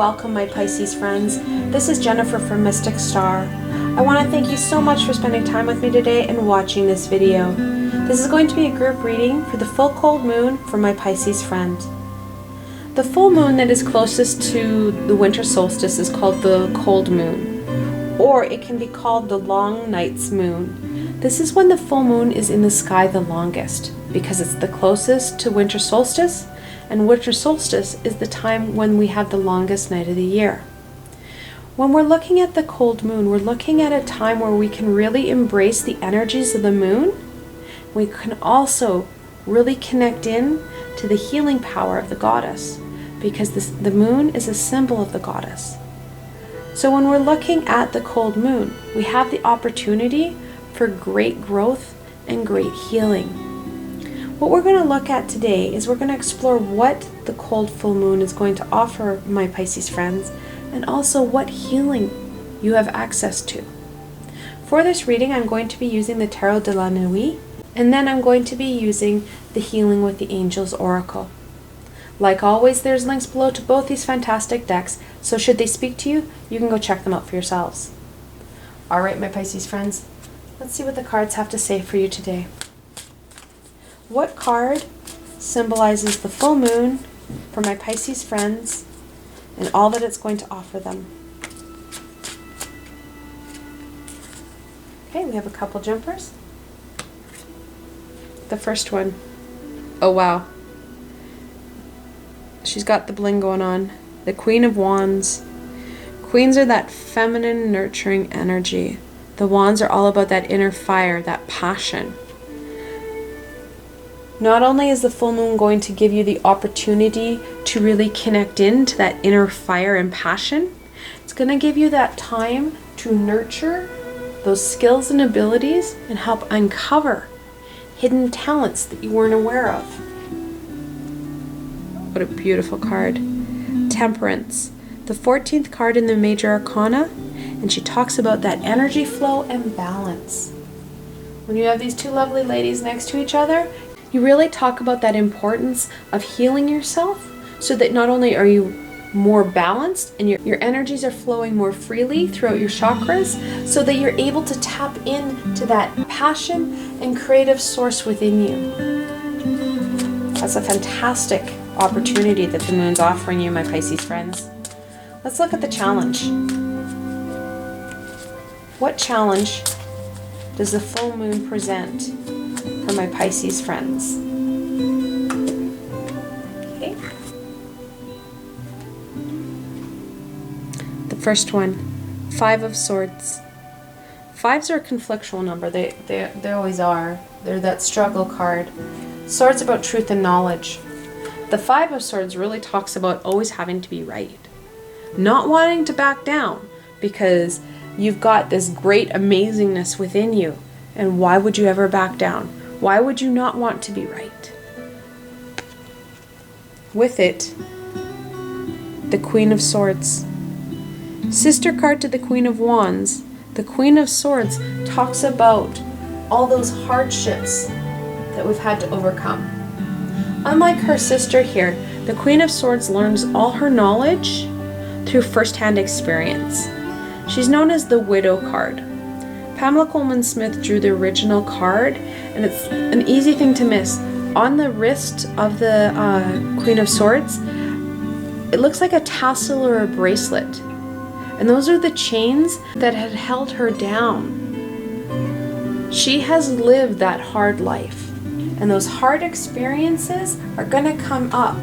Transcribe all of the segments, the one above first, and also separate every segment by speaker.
Speaker 1: welcome, my Pisces friends. This is Jennifer from Mystic Star. I want to thank you so much for spending time with me today and watching this video. This is going to be a group reading for the full cold moon for my Pisces friend. The full moon that is closest to the winter solstice is called the cold moon, or it can be called the long night's moon. This is when the full moon is in the sky the longest, because it's the closest to winter solstice, and winter solstice is the time when we have the longest night of the year. When we're looking at the cold moon, we're looking at a time where we can really embrace the energies of the moon. We can also really connect in to the healing power of the goddess, because the moon is a symbol of the goddess. So when we're looking at the cold moon, we have the opportunity for great growth and great healing. What we're going to look at today is we're going to explore what the cold full moon is going to offer my Pisces friends, and also what healing you have access to. For this reading, I'm going to be using the Tarot de la Nuit, and then I'm going to be using the Healing with the Angels Oracle. Like always, there's links below to both these fantastic decks, so should they speak to you, you can go check them out for yourselves. Alright, my Pisces friends, let's see what the cards have to say for you today. What card symbolizes the full moon for my Pisces friends and all that it's going to offer them? Okay, we have a couple jumpers. The first one. Oh wow. She's got the bling going on. The Queen of Wands. Queens are that feminine, nurturing energy. The wands are all about that inner fire, that passion. Not only is the full moon going to give you the opportunity to really connect into that inner fire and passion, it's going to give you that time to nurture those skills and abilities and help uncover hidden talents that you weren't aware of. What a beautiful card. Temperance, the 14th card in the Major Arcana, and she talks about that energy flow and balance. When you have these two lovely ladies next to each other, you really talk about that importance of healing yourself so that not only are you more balanced and your energies are flowing more freely throughout your chakras, so that you're able to tap into that passion and creative source within you. That's a fantastic opportunity that the moon's offering you, my Pisces friends. Let's look at the challenge. What challenge does the full moon present for my Pisces friends? Okay. The first one, 5 of Swords. 5s are a conflictual number. They always are. They're that struggle card. Swords about truth and knowledge. The 5 of Swords really talks about always having to be right. Not wanting to back down because you've got this great amazingness within you. And why would you ever back down? Why would you not want to be right? With it, the Queen of Swords. Sister card to the Queen of Wands, the Queen of Swords talks about all those hardships that we've had to overcome. Unlike her sister here, the Queen of Swords learns all her knowledge through first-hand experience. She's known as the Widow card. Pamela Coleman Smith drew the original card, and it's an easy thing to miss. On the wrist of the Queen of Swords, it looks like a tassel or a bracelet. And those are the chains that had held her down. She has lived that hard life. And those hard experiences are going to come up.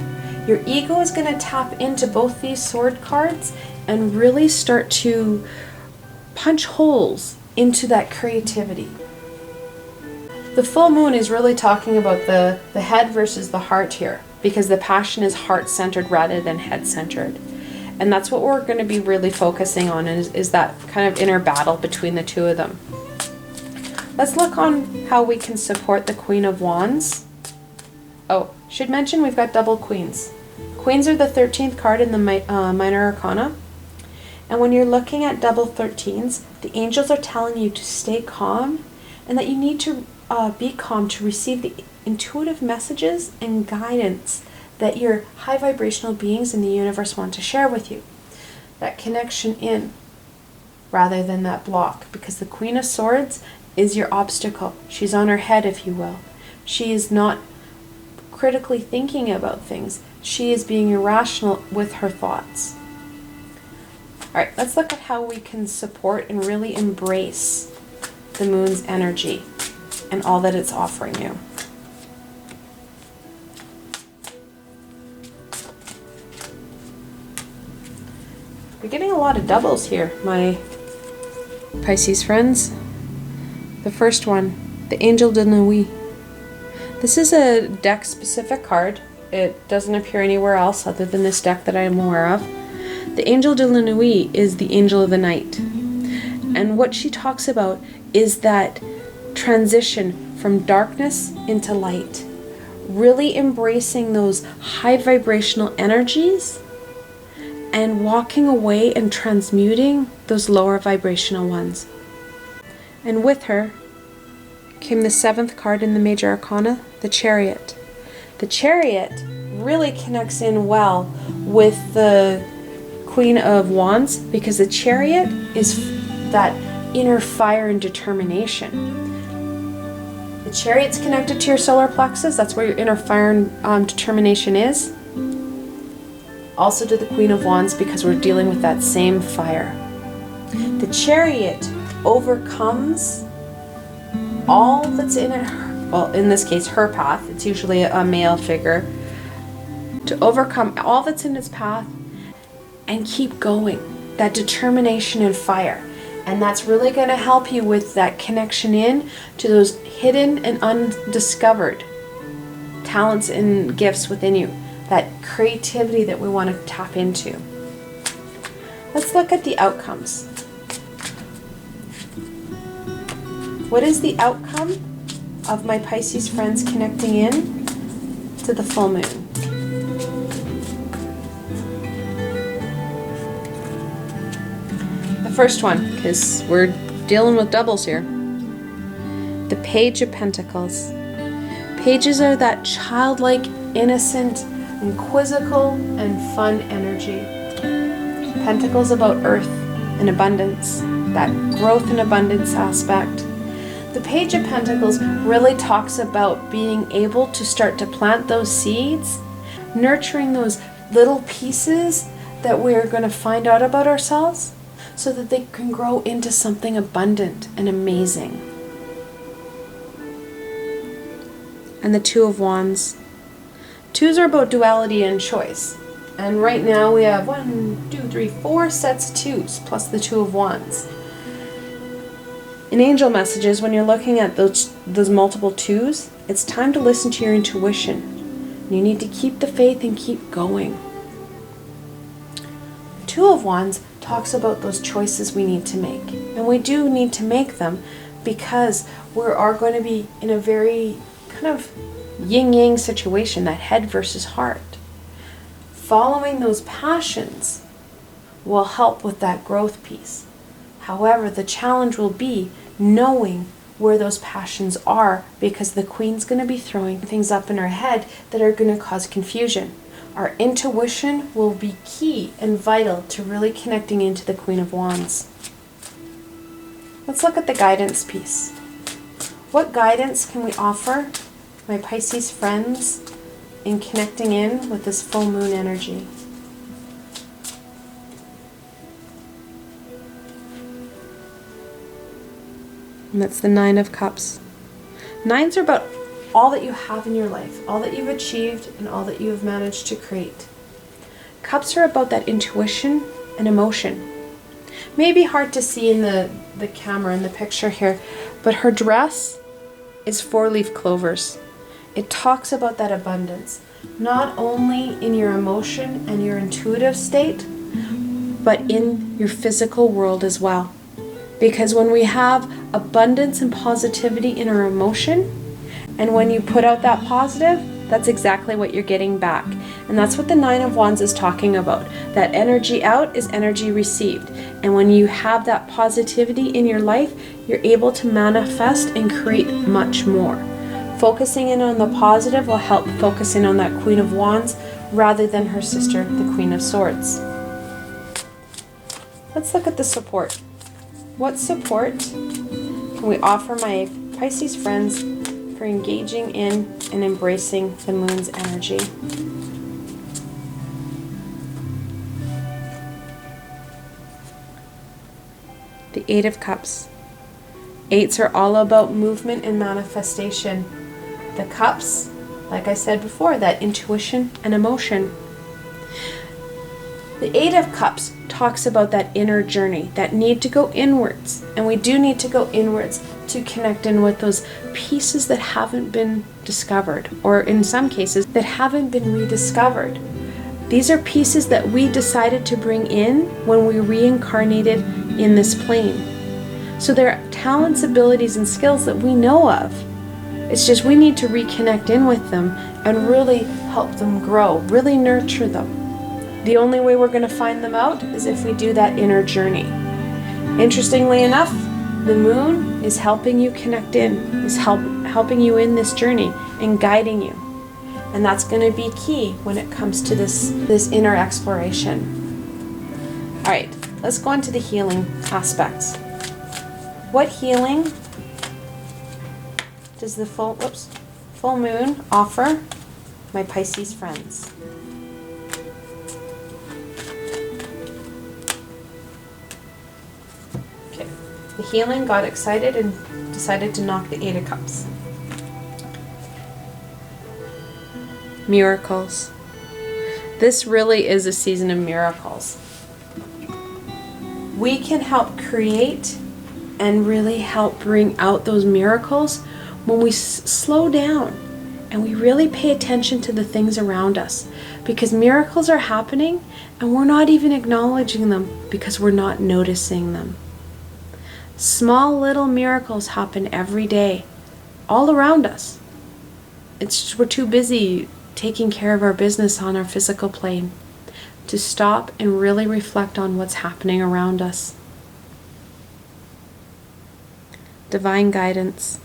Speaker 1: Your ego is going to tap into both these sword cards and really start to punch holes into that creativity. The full moon is really talking about the head versus the heart here, because the passion is heart-centered rather than head-centered. And that's what we're going to be really focusing on, is that kind of inner battle between the two of them. Let's look on how we can support the Queen of Wands. Oh, should mention we've got double queens. Queens are the 13th card in the Minor Arcana. And when you're looking at double 13s, the angels are telling you to stay calm and that you need to be calm to receive the intuitive messages and guidance that your high vibrational beings in the universe want to share with you. that connection in rather than that block, because the Queen of Swords is your obstacle. She's on her head, if you will. She is not critically thinking about things. She is being irrational with her thoughts. All right, let's look at how we can support and really embrace the moon's energy and all that it's offering you. We're getting a lot of doubles here, my Pisces friends. The first one, the Angel de Nuit. This is a deck-specific card. It doesn't appear anywhere else other than this deck that I am aware of. The Angel de la Nuit is the angel of the night. And what she talks about is that transition from darkness into light. Really embracing those high vibrational energies and walking away and transmuting those lower vibrational ones. And with her came the 7th card in the Major Arcana, the Chariot. The Chariot really connects in well with the Queen of Wands, because the Chariot is that inner fire and determination. The Chariot's connected to your solar plexus. That's where your inner fire and determination is. Also to the Queen of Wands, because we're dealing with that same fire. The Chariot overcomes all that's in it, well, in this case, her path. It's usually a male figure. To overcome all that's in its path and keep going. That determination and fire. And that's really going to help you with that connection in to those hidden and undiscovered talents and gifts within you. That creativity that we want to tap into. Let's look at the outcomes. What is the outcome of my Pisces friends connecting in to the full moon? The first one, because we're dealing with doubles here. The Page of Pentacles. Pages are that childlike, innocent, and quizzical and fun energy. Pentacles about earth and abundance, that growth and abundance aspect. The Page of Pentacles really talks about being able to start to plant those seeds, nurturing those little pieces that we're going to find out about ourselves so that they can grow into something abundant and amazing. And the Two of Wands. Twos are about duality and choice. And right now we have 4 sets of twos, plus the Two of Wands. In angel messages, when you're looking at those multiple twos, it's time to listen to your intuition. You need to keep the faith and keep going. Two of Wands talks about those choices we need to make. And we do need to make them because we are going to be in a very kind of yin-yang situation, that head versus heart. Following those passions will help with that growth piece. However, the challenge will be knowing where those passions are, because the Queen's going to be throwing things up in her head that are going to cause confusion. Our intuition will be key and vital to really connecting into the Queen of Wands. Let's look at the guidance piece. What guidance can we offer my Pisces friends in connecting in with this full moon energy? And that's the 9 of Cups. 9s are about all that you have in your life, all that you've achieved, and all that you have managed to create. Cups are about that intuition and emotion. Maybe hard to see in the camera in the picture here, but her dress is 4-leaf clovers. It talks about that abundance, not only in your emotion and your intuitive state, but in your physical world as well. Because when we have abundance and positivity in our emotion, and when you put out that positive, that's exactly what you're getting back. And that's what the 9 of Wands is talking about. That energy out is energy received. And when you have that positivity in your life, you're able to manifest and create much more. Focusing in on the positive will help focus in on that Queen of Wands rather than her sister, the Queen of Swords. Let's look at the support. What support can we offer my Pisces friends for engaging in and embracing the moon's energy? The Eight of Cups. Eights are all about movement and manifestation. The cups, like I said before, that intuition and emotion. The Eight of Cups talks about that inner journey, that need to go inwards. And we do need to go inwards to connect in with those pieces that haven't been discovered, or in some cases, that haven't been rediscovered. These are pieces that we decided to bring in when we reincarnated in this plane. So they're talents, abilities, and skills that we know of. It's just we need to reconnect in with them and really help them grow, really nurture them. The only way we're going to find them out is if we do that inner journey. Interestingly enough, the moon is helping you connect in, is helping you in this journey and guiding you. And that's going to be key when it comes to this inner exploration. All right, let's go on to the healing aspects. What healing does the full moon offer my Pisces friends? Okay, the healing got excited and decided to knock the Eight of Cups. Miracles. This really is a season of miracles. We can help create and really help bring out those miracles when we slow down and we really pay attention to the things around us, because miracles are happening and we're not even acknowledging them because we're not noticing them. Small little miracles happen every day all around us. It's just we're too busy taking care of our business on our physical plane to stop and really reflect on what's happening around us. Divine guidance.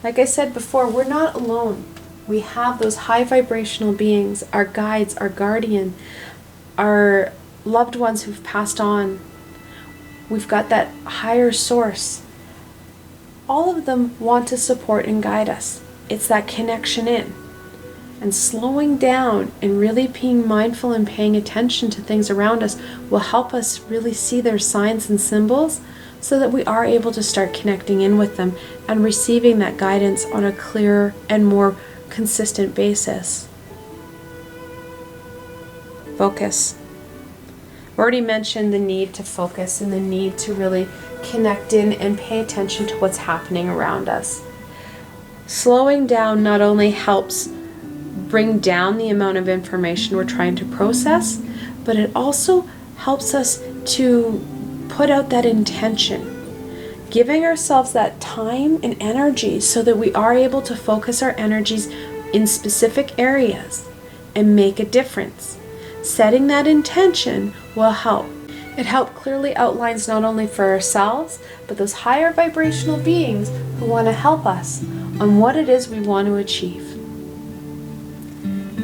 Speaker 1: Like I said before, we're not alone. We have those high vibrational beings, our guides, our guardian, our loved ones who've passed on. We've got that higher source. All of them want to support and guide us. It's that connection in. And slowing down and really being mindful and paying attention to things around us will help us really see their signs and symbols so that we are able to start connecting in with them and receiving that guidance on a clearer and more consistent basis. Focus. I've already mentioned the need to focus and the need to really connect in and pay attention to what's happening around us. Slowing down not only helps bring down the amount of information we're trying to process, but it also helps us to put out that intention, giving ourselves that time and energy so that we are able to focus our energies in specific areas and make a difference. Setting that intention will help. It helps clearly outlines not only for ourselves, but those higher vibrational beings who want to help us on what it is we want to achieve.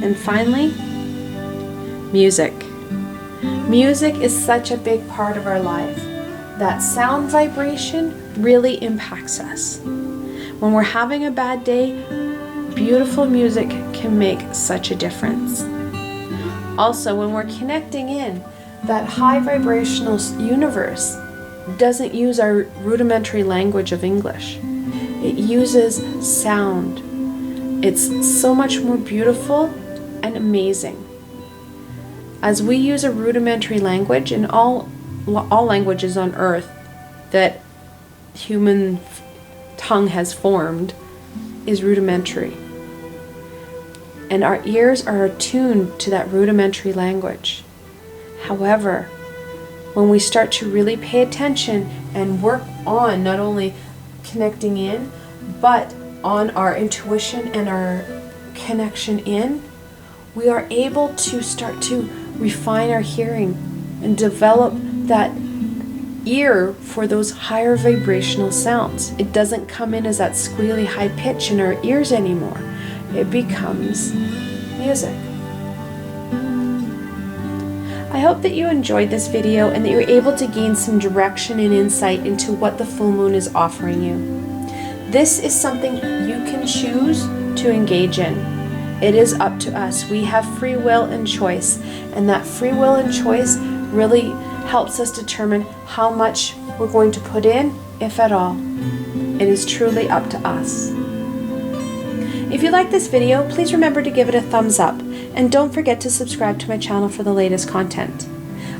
Speaker 1: And finally, music. Music is such a big part of our life. That sound vibration really impacts us. When we're having a bad day, beautiful music can make such a difference. Also, when we're connecting in, that high vibrational universe doesn't use our rudimentary language of English. It uses sound. It's so much more beautiful and amazing. As we use a rudimentary language, and all languages on earth that human tongue has formed is rudimentary. And our ears are attuned to that rudimentary language. However, when we start to really pay attention and work on not only connecting in, but on our intuition and our connection in, we are able to start to refine our hearing and develop that ear for those higher vibrational sounds. It doesn't come in as that squealy high pitch in our ears anymore. It becomes music. I I hope that you enjoyed this video and that you're able to gain some direction and insight into what the full moon is offering you. This is something you can choose to engage in. It is up to us. We have free will and choice, and that free will and choice really helps us determine how much we're going to put in, if at all. It is truly up to us. If you like this video, please remember to give it a thumbs up, and don't forget to subscribe to my channel for the latest content.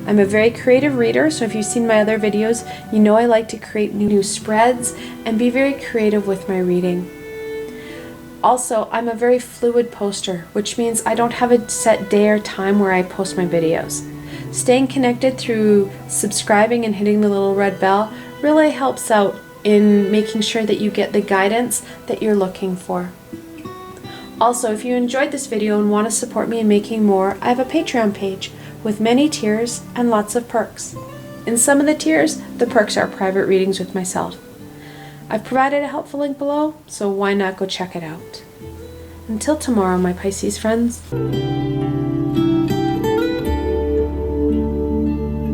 Speaker 1: I'm a very creative reader, so if you've seen my other videos, you know I like to create new spreads and be very creative with my reading. Also, I'm a very fluid poster, which means I don't have a set day or time where I post my videos. Staying connected through subscribing and hitting the little red bell really helps out in making sure that you get the guidance that you're looking for. Also, if you enjoyed this video and want to support me in making more, I have a Patreon page with many tiers and lots of perks. In some of the tiers, the perks are private readings with myself. I've provided a helpful link below, so why not go check it out. Until tomorrow, my Pisces friends.